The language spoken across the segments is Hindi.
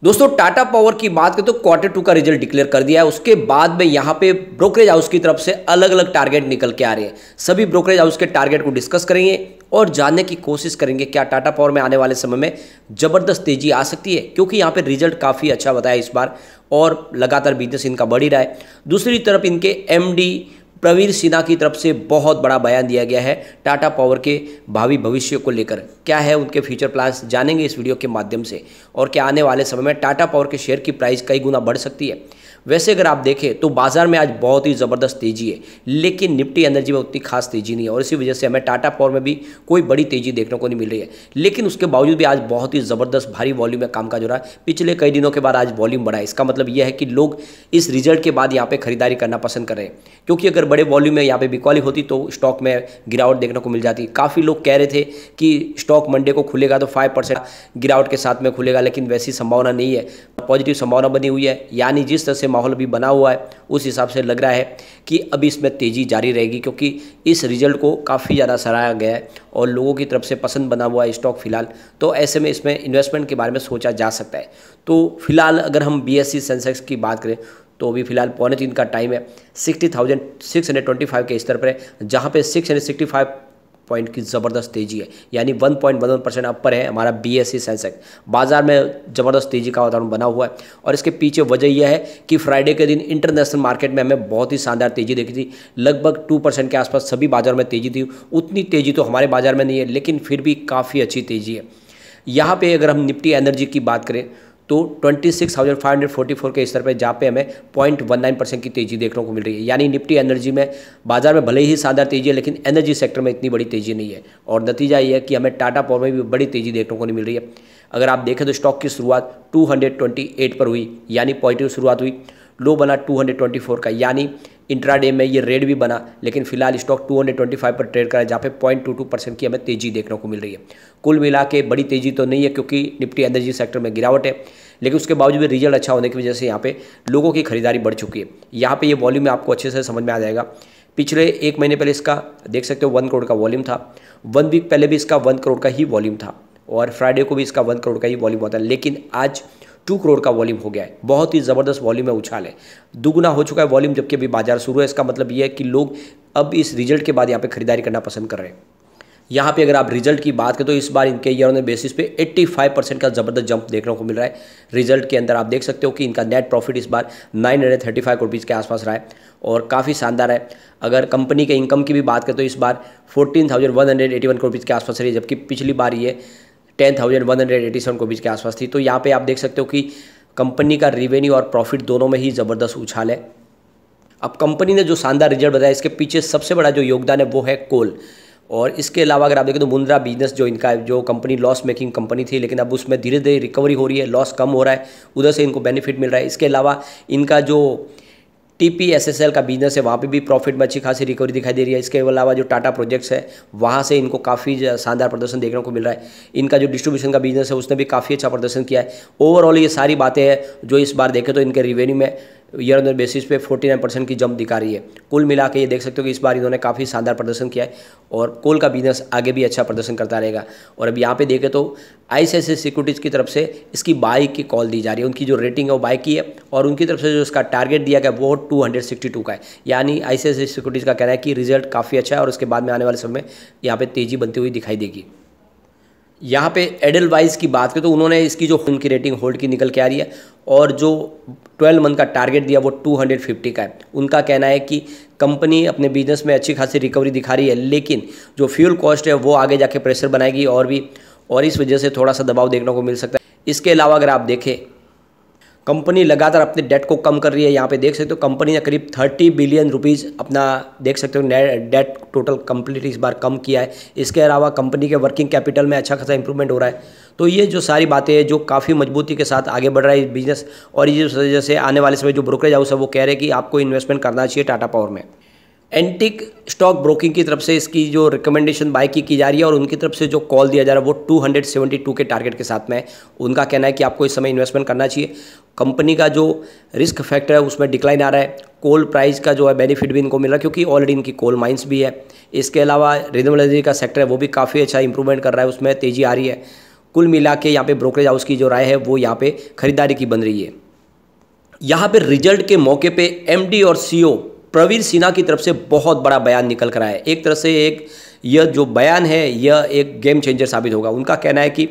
दोस्तों टाटा पावर की बात करें तो क्वार्टर 2 का रिजल्ट डिक्लेयर कर दिया है। उसके बाद में यहाँ पे ब्रोकरेज हाउस की तरफ से अलग अलग टारगेट निकल के आ रहे हैं। सभी ब्रोकरेज हाउस के टारगेट को डिस्कस करेंगे और जानने की कोशिश करेंगे क्या टाटा पावर में आने वाले समय में ज़बरदस्त तेजी आ सकती है, क्योंकि यहाँ पे रिजल्ट काफ़ी अच्छा बताया इस बार और लगातार बिजनेस इनका बढ़ ही रहा है। दूसरी तरफ इनके एमडी प्रवीर सिन्हा की तरफ से बहुत बड़ा बयान दिया गया है टाटा पावर के भावी भविष्य को लेकर। क्या है उनके फ्यूचर प्लान्स जानेंगे इस वीडियो के माध्यम से, और क्या आने वाले समय में टाटा पावर के शेयर की प्राइस कई गुना बढ़ सकती है। वैसे अगर आप देखें तो बाजार में आज बहुत ही ज़बरदस्त तेजी है, लेकिन निफ्टी एनर्जी में उतनी खास तेजी नहीं है और इसी वजह से हमें टाटा पावर में भी कोई बड़ी तेजी देखने को नहीं मिल रही है। लेकिन उसके बावजूद भी आज बहुत ही ज़बरदस्त भारी वॉल्यूम में कामकाज हो रहा है। पिछले कई दिनों के बाद आज वॉल्यूम बढ़ा है। इसका मतलब यह है कि लोग इस रिजल्ट के बाद यहाँ पे खरीदारी करना पसंद कर रहे हैं, क्योंकि अगर बड़े वॉल्यूम में यहाँ पे बिकवाली होती तो स्टॉक में गिरावट देखने को मिल जाती। काफ़ी लोग कह रहे थे कि स्टॉक मंडे को खुलेगा तो 5% गिरावट के साथ में खुलेगा, लेकिन वैसी संभावना नहीं है। पॉजिटिव संभावना बनी हुई है, यानी जिस तरह से माहौल भी बना हुआ है उस हिसाब से लग रहा है कि अभी इसमें तेज़ी जारी रहेगी, क्योंकि इस रिजल्ट को काफ़ी ज़्यादा सराहा गया है और लोगों की तरफ से पसंद बना हुआ है स्टॉक फिलहाल। तो ऐसे में इसमें इन्वेस्टमेंट के बारे में सोचा जा सकता है। तो फिलहाल अगर हम BSE सेंसेक्स की बात करें तो अभी फिलहाल 2:45 का टाइम है, 60,625 के स्तर पर है, जहाँ पे 665 पॉइंट की ज़बरदस्त तेजी है, यानी 1.11% अपर है हमारा BSE सेंसेक्स। बाजार में ज़बरदस्त तेजी का वातावरण बना हुआ है और इसके पीछे वजह यह है कि फ्राइडे के दिन इंटरनेशनल मार्केट में हमें बहुत ही शानदार तेजी देखी थी। लगभग 2% के आसपास सभी बाजारों में तेजी थी। उतनी तेजी तो हमारे बाजार में नहीं है, लेकिन फिर भी काफ़ी अच्छी तेजी है। यहाँ पे अगर हम निफ्टी एनर्जी की बात करें तो 26,544 के स्तर पर, जहाँ पे हमें 0.19% की तेज़ी देखने को मिल रही है। यानी निफ्टी एनर्जी में बाजार में भले ही शानदार तेज़ी है, लेकिन एनर्जी सेक्टर में इतनी बड़ी तेज़ी नहीं है और नतीजा ये है कि हमें टाटा पावर में भी बड़ी तेज़ी देखने को नहीं मिल रही है। अगर आप देखें तो स्टॉक की शुरुआत 228 पर हुई, यानी पॉजिटिव शुरुआत हुई। लो बना 224 का, यानी इंट्राडे में ये रेड भी बना, लेकिन फिलहाल स्टॉक 225 पर ट्रेड करा है, जहाँ पे 0.22% की हमें तेजी देखने को मिल रही है। कुल मिला के बड़ी तेजी तो नहीं है, क्योंकि निफ्टी एनर्जी सेक्टर में गिरावट है, लेकिन उसके बावजूद भी रिजल्ट अच्छा होने की वजह से यहाँ पे लोगों की खरीदारी बढ़ चुकी है। यहाँ पे ये वॉल्यूम आपको अच्छे से समझ में आ जाएगा। पिछले एक महीने पहले इसका देख सकते हो 1 करोड़ का वॉल्यूम था, 1 वीक पहले भी इसका 1 करोड़ का ही वॉल्यूम था और फ्राइडे को भी इसका 1 करोड़ का ही वॉल्यूम होता है, लेकिन आज 2 करोड़ का वॉल्यूम हो गया है। बहुत ही ज़बरदस्त वॉल्यूम में उछाल है, दुगुना हो चुका है वॉल्यूम, जबकि अभी बाजार शुरू है। इसका मतलब ये है कि लोग अब इस रिजल्ट के बाद यहाँ पे खरीदारी करना पसंद कर रहे हैं। यहाँ पे अगर आप रिजल्ट की बात करें तो इस बार इनके ईयर ऑन बेसिस पे 85% का ज़बरदस्त जंप देखने को मिल रहा है। रिजल्ट के अंदर आप देख सकते हो कि इनका नेट प्रॉफिट इस बार 935 करोड़ रुपीज़ के आसपास रहा है और काफ़ी शानदार है। अगर कंपनी के इनकम की भी बात करें तो इस बार 14,181 करोड़ रुपीज़ के आसपास रही है, जबकि पिछली बार ये 10,187 करोड़ के आसपास थी। तो यहाँ पे आप देख सकते हो कि कंपनी का रेवेन्यू और प्रॉफिट दोनों में ही ज़बरदस्त उछाल है। अब कंपनी ने जो शानदार रिजल्ट बताया, इसके पीछे सबसे बड़ा जो योगदान है वो है कोल, और इसके अलावा अगर आप देखें तो मुंद्रा बिजनेस जो इनका जो कंपनी लॉस मेकिंग कंपनी थी, लेकिन अब उसमें धीरे धीरे रिकवरी हो रही है, लॉस कम हो रहा है, उधर से इनको बेनिफिट मिल रहा है। इसके अलावा इनका जो TPSSL का बिजनेस है वहाँ पे भी प्रॉफिट में अच्छी खासी रिकवरी दिखाई दे रही है। इसके अलावा जो टाटा प्रोजेक्ट्स है वहाँ से इनको काफ़ी शानदार प्रदर्शन देखने को मिल रहा है। इनका जो डिस्ट्रीब्यूशन का बिजनेस है उसने भी काफ़ी अच्छा प्रदर्शन किया है। ओवरऑल ये सारी बातें हैं जो इस बार देखें तो इनके रिवेन्यू में ईयर ऑन बेसिस पे 49% की जंप दिखा रही है। कुल मिला के ये देख सकते हो कि इस बार इन्होंने काफ़ी शानदार प्रदर्शन किया है और कोल का बिजनेस आगे भी अच्छा प्रदर्शन करता रहेगा। और अब यहाँ पे देखें तो ICICI सिक्योरिटीज़ की तरफ से इसकी बाई की कॉल दी जा रही है। उनकी जो रेटिंग है वो बाई की है और उनकी तरफ से जो इसका टारगेट दिया गया वो 262 का है। यानी ICICI सिक्योरिटीज़ का कहना है कि रिजल्ट काफ़ी अच्छा है और उसके बाद में आने वाले समय में यहाँ पर तेज़ी बनती हुई दिखाई देगी। यहाँ पे एडलवाइज की बात करें तो उन्होंने इसकी जो उनकी रेटिंग होल्ड की निकल के आ रही है और जो 12 मंथ का टारगेट दिया वो 250 का है। उनका कहना है कि कंपनी अपने बिजनेस में अच्छी खासी रिकवरी दिखा रही है, लेकिन जो फ्यूल कॉस्ट है वो आगे जाके प्रेशर बनाएगी और इस वजह से थोड़ा सा दबाव देखने को मिल सकता है। इसके अलावा अगर आप देखें कंपनी लगातार अपने डेट को कम कर रही है। यहाँ पे देख सकते हो कंपनी ने करीब 30 बिलियन रुपीज़ अपना देख सकते हो डेट टोटल कंप्लीट इस बार कम किया है। इसके अलावा कंपनी के वर्किंग कैपिटल में अच्छा खासा इंप्रूवमेंट हो रहा है। तो ये जो सारी बातें हैं जो काफ़ी मजबूती के साथ आगे बढ़ रहा है बिजनेस, और इस वजह से आने वाले समय जो ब्रोकरेज हाउस है वो कह रहे हैं कि आपको इन्वेस्टमेंट करना चाहिए टाटा पावर में। एंटिक स्टॉक ब्रोकिंग की तरफ से इसकी जो रिकमेंडेशन बाय की जा रही है और उनकी तरफ से जो कॉल दिया जा रहा है वो 272 के टारगेट के साथ में है। उनका कहना है कि आपको इस समय इन्वेस्टमेंट करना चाहिए। कंपनी का जो रिस्क फैक्टर है उसमें डिक्लाइन आ रहा है। कोल प्राइस का जो है बेनिफिट भी इनको मिल रहा है, क्योंकि ऑलरेडी इनकी कोल माइंस भी है। इसके अलावा रिन्यूएबल एनर्जी का सेक्टर है वो भी काफ़ी अच्छा इंप्रूवमेंट कर रहा है, उसमें तेज़ी आ रही है। कुल मिला के यहाँ पे ब्रोकरेज हाउस की जो राय है वो यहाँ पे खरीदारी की बन रही है। यहाँ पे रिजल्ट के मौके पे एमडी और सीईओ प्रवीर सिन्हा की तरफ से बहुत बड़ा बयान निकल कर आया है। एक तरह से यह जो बयान है यह एक गेम चेंजर साबित होगा। उनका कहना है कि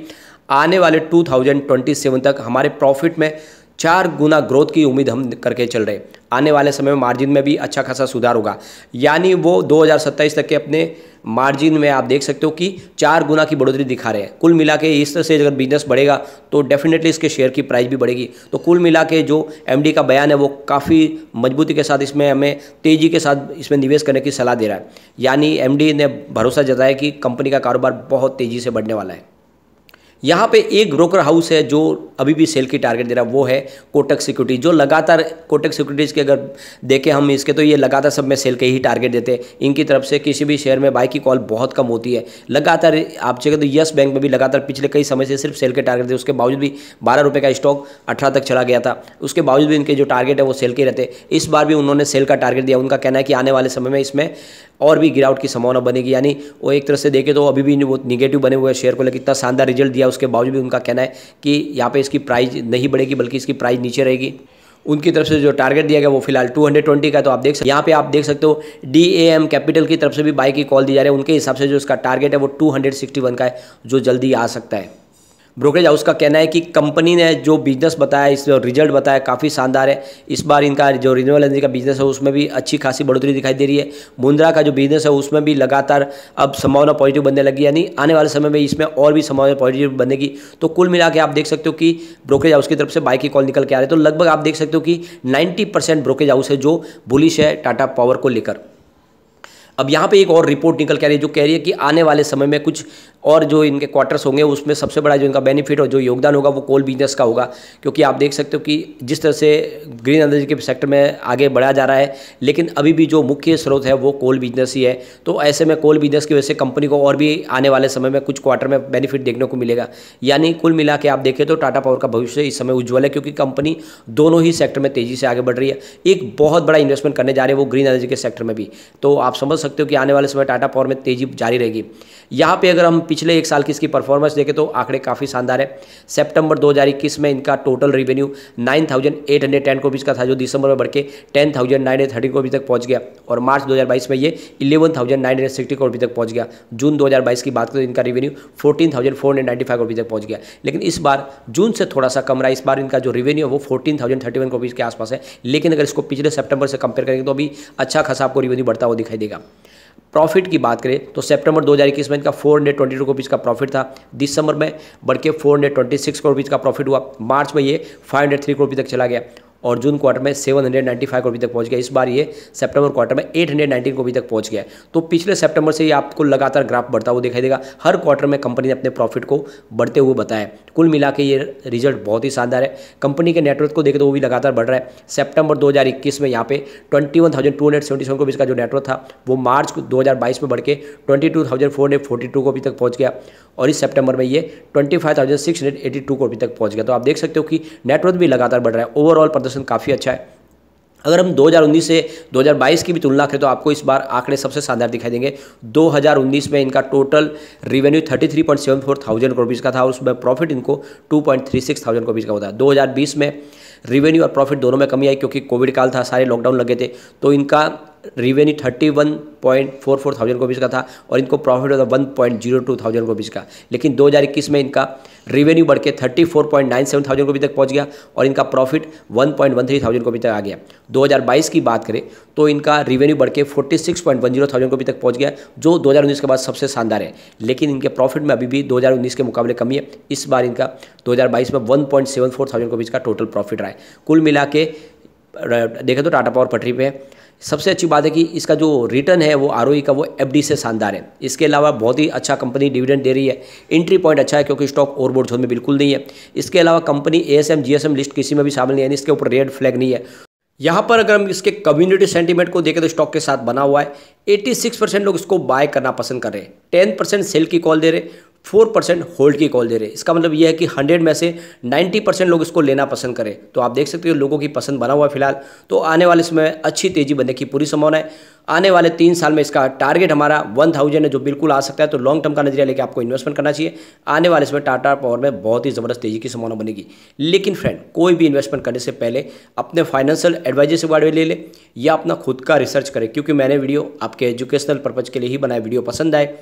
आने वाले 2027 तक हमारे प्रॉफिट में 4 गुना ग्रोथ की उम्मीद हम करके चल रहे। आने वाले समय में मार्जिन में भी अच्छा खासा सुधार होगा, यानी वो 2027 तक के अपने मार्जिन में आप देख सकते हो कि 4 गुना की बढ़ोतरी दिखा रहे हैं। कुल मिला के इस तरह से अगर बिजनेस बढ़ेगा तो डेफिनेटली इसके शेयर की प्राइस भी बढ़ेगी। तो कुल मिला के जो एमडी का बयान है वो काफ़ी मजबूती के साथ इसमें हमें तेज़ी के साथ इसमें निवेश करने की सलाह दे रहा है। यानी एमडी ने भरोसा जताया कि कंपनी का कारोबार बहुत तेज़ी से बढ़ने वाला है। यहाँ पे एक ब्रोकर हाउस है जो अभी भी सेल की टारगेट दे रहा है, वो है कोटक सिक्योरिटी, जो लगातार कोटक सिक्योरिटीज़ के अगर देखें हम इसके तो ये लगातार सब में सेल के ही टारगेट देते हैं। इनकी तरफ से किसी भी शेयर में बाई की कॉल बहुत कम होती है। लगातार आप चेक तो यस बैंक में भी लगातार पिछले कई समय से सिर्फ सेल के टारगेट थे, उसके बावजूद भी 12 रुपये का स्टॉक 18 तक चला गया था, उसके बावजूद भी इनके जो टारगेट है वो सेल के रहते। इस बार भी उन्होंने सेल का टारगेट दिया। उनका कहना है कि आने वाले समय में इसमें और भी गिरावट की संभावना बनेगी। यानी वो एक तरह से देखें तो अभी भी वो निगेटिव बने हुए शेयर को लेकर इतना शानदार रिजल्ट दिया, उसके बावजूद भी उनका कहना है कि यहाँ पे इसकी प्राइस नहीं बढ़ेगी बल्कि इसकी प्राइस नीचे रहेगी। उनकी तरफ से जो टारगेट दिया गया वो फिलहाल 220 का है। तो आप देख सकते यहाँ पे आप देख सकते हो DAM कैपिटल की तरफ से भी बाई की कॉल दी जा रही है। उनके हिसाब से जो इसका टारगेट है वो 261 का है, जो जल्दी आ सकता है। ब्रोकरेज हाउस का कहना है कि कंपनी ने जो बिजनेस बताया, इस रिजल्ट बताया काफ़ी शानदार है। इस बार इनका जो रिन्यूएबल एनर्जी का बिजनेस है उसमें भी अच्छी खासी बढ़ोतरी दिखाई दे रही है। मुंद्रा का जो बिजनेस है उसमें भी लगातार अब संभावना पॉजिटिव बनने लगी, यानी आने वाले समय में इसमें और भी संभावना पॉजिटिव बनेगी। तो कुल मिला के आप देख सकते हो कि ब्रोकरेज हाउस की तरफ से बाई की कॉल निकल के आ रहे हैं। तो लगभग आप देख सकते हो कि 90% ब्रोकरेज हाउस है जो बुलिश है टाटा पावर को लेकर। अब यहाँ पे एक और रिपोर्ट निकल के आ रही है जो कह रही है कि आने वाले समय में कुछ और जो इनके क्वार्टर्स होंगे उसमें सबसे बड़ा जो इनका बेनिफिट और जो योगदान होगा वो कोल बिजनेस का होगा। क्योंकि आप देख सकते हो कि जिस तरह से ग्रीन एनर्जी के सेक्टर में आगे बढ़ा जा रहा है, लेकिन अभी भी जो मुख्य स्रोत है वो कोल बिजनेस ही है। तो ऐसे में कोल बिजनेस की वजह से कंपनी को और भी आने वाले समय में कुछ क्वार्टर में बेनिफिट देखने को मिलेगा। यानी कुल मिला के आप देखें तो टाटा पावर का भविष्य इस समय उज्ज्वल है, क्योंकि कंपनी दोनों ही सेक्टर में तेज़ी से आगे बढ़ रही है। एक बहुत बड़ा इन्वेस्टमेंट करने जा रही है वो ग्रीन एनर्जी के सेक्टर में भी। तो आप समझ सकते हो कि आने वाले समय टाटा पावर में तेजी जारी रहेगी। यहाँ पे अगर हम पिछले एक साल की इसकी परफॉर्मेंस देखें तो आंकड़े काफ़ी शानदार है। सितंबर 2021 में इनका टोटल रेवेन्यू 9,810 करोड़ का था, जो दिसंबर में बढ़ के 10,930 करोड़ तक पहुँच गया। और मार्च 2022 में ये 11,960 करोड़ तक पहुँच गया। जून 2022 की बात करें तो इनका रेवेन्यू 14,495 करोड़ तक पहुँच गया। लेकिन इस बार जून से थोड़ा सा कम रहा। इस बार इनका जो रेवेन्यू है वो 14,031 करोड़ के आसपास है। लेकिन अगर इसको पिछले सितंबर से कंपेयर करेंगे तो अभी अच्छा खासा आपको रेवेन्यू बढ़ता हुआ दिखाई देगा। प्रॉफिट की बात करें तो सितंबर 2021 में इनका 422 करोड़ का प्रॉफिट था, दिसंबर में बढ़ के 426 करोड़ का प्रॉफिट हुआ, मार्च में ये 503 करोड़ तक चला गया और जून क्वार्टर में 795 करोड़ तक पहुंच गया। इस बार ये सितंबर क्वार्टर में 819 करोड़ तक पहुंच गया। तो पिछले सितंबर से ये आपको लगातार ग्राफ बढ़ता हुआ दिखाई देगा। हर क्वार्टर में कंपनी ने अपने प्रॉफिट को बढ़ते हुए बताया। कुल मिला के ये रिजल्ट बहुत ही शानदार है। कंपनी के नेटवर्थ को देखें तो वो भी लगातार बढ़ रहा है। सितंबर 2021 में यहाँ पे 21,277 करोड़ का जो नेटवर्थ था वो मार्च 2022 में बढ़ के 22,442 करोड़ तक पहुँच गया और इस सितंबर में ये 25,682 करोड़ तक पहुँच गया। तो आप देख सकते हो कि नेटवर्थ भी लगातार बढ़ रहा है। ओवरऑल प्रदर्शन काफ़ी अच्छा है। अगर हम 2019 से 2022 की भी तुलना करें तो आपको इस बार आंकड़े सबसे शानदार दिखाई देंगे। 2019 में इनका टोटल रेवेन्यू 33.74 थाउजेंड करोड़ का था और उसमें प्रॉफिट इनको 2.36 थाउजेंड करोड़ का होता है। 2020 में रेवेन्यू और प्रॉफिट दोनों में कमी आई क्योंकि कोविड काल था, सारे लॉकडाउन लगे थे। तो इनका रेवेन्यू 31.44 थाउजेंड करोड़ का था और इनको प्रॉफिट होता 1.02 थाउजेंड करोड़ का। लेकिन 2021 में इनका रेवेन्यू बढ़ के 34.97 थाउजेंड करोड़ तक पहुंच गया और इनका प्रॉफिट 1.13 थाउजेंड करोड़ तक आ गया। 2022 की बात करें तो इनका रेवेन्यू बढ़ के 46.10 थाउजेंड करोड़ तक पहुंच गया, जो 2019 के बाद सबसे शानदार है। लेकिन इनके प्रॉफिट में अभी भी 2019 के मुकाबले कमी है। इस बार इनका 2022 में 1.74 थाउजेंड करोड़ का टोटल प्रॉफिट रहा है। कुल मिला के देखें तो टाटा पावर पटरी पे है। सबसे अच्छी बात है कि इसका जो रिटर्न है वो आरओई का वो एफडी से शानदार है। इसके अलावा बहुत ही अच्छा कंपनी डिविडेंड दे रही है। एंट्री पॉइंट अच्छा है क्योंकि स्टॉक ओवरबोर्ड जोन में बिल्कुल नहीं है। इसके अलावा कंपनी एएसएम जीएसएम लिस्ट किसी में भी शामिल नहीं है, इसके ऊपर रेड फ्लैग नहीं है। यहाँ पर अगर हम इसके कम्युनिटी सेंटीमेंट को देखें तो स्टॉक के साथ बना हुआ है। 86% लोग इसको बाय करना पसंद कर रहे हैं, 10% सेल की कॉल दे रहे, 4% होल्ड की कॉल दे रहे हैं। इसका मतलब यह है कि 100 में से 90% लोग इसको लेना पसंद करें। तो आप देख सकते हो लोगों की पसंद बना हुआ है फिलहाल। तो आने वाले समय में अच्छी तेजी बनने की पूरी संभावना है। आने वाले 3 साल में इसका टारगेट हमारा 1000 है, जो बिल्कुल आ सकता है। तो लॉन्ग टर्म का नजरिया लेकर आपको इन्वेस्टमेंट करना चाहिए। आने वाले समय टाटा पावर में बहुत ही ज़बरदस्त तेजी की संभावना बनेगी। लेकिन फ्रेंड, कोई भी इन्वेस्टमेंट करने से पहले अपने फाइनेंशियल एडवाइजर से बारे में ले ले या अपना खुद का रिसर्च करें, क्योंकि मैंने वीडियो आपके एजुकेशनल पर्पज़ के लिए ही बनाया। वीडियो पसंद आए